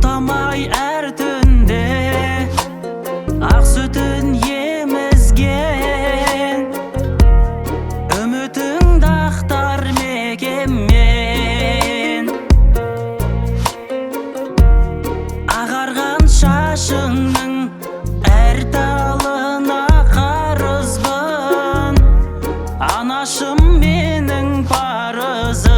Uxtamay er tünde ak sütün yemizgen, ümitің daqtar mekemmen. Ағарған шашыңның әр талына қарызбын, анашым менің парызым.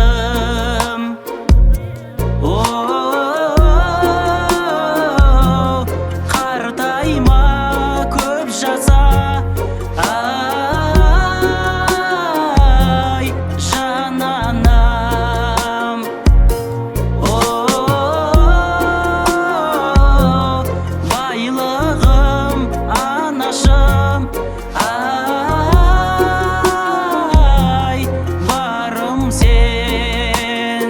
Қартайма көп жаса, ай жан анам. Байлығым анашым, ай барым сен.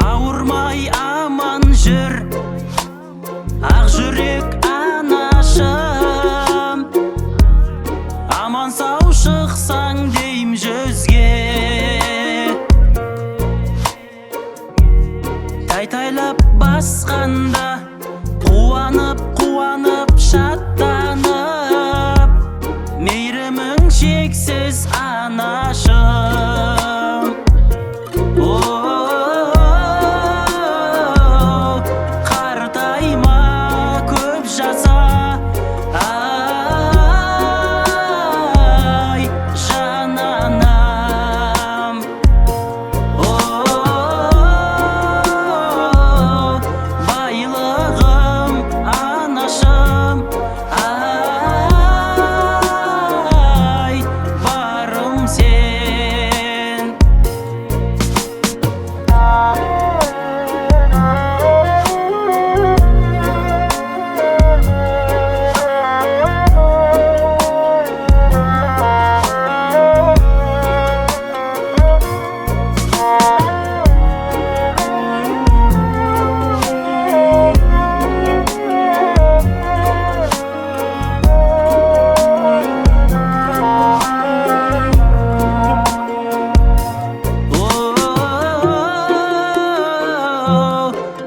Ауырмай аман жүр ақ жүрек анашым, аман сау шықсаң дейм жүзге. Тайтайлап басқанда қуанып шаттанып, мейірімің шексіз анашым. Қартайма көп жаса, ай жан анам. Байлығым анашым, ай барым сен.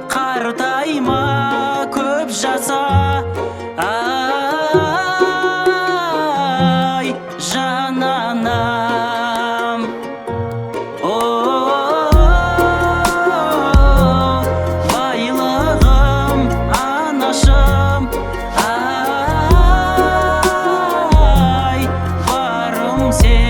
Қартайма көп жаса, ай жан анам. Байлығым анашым, ай барым сен.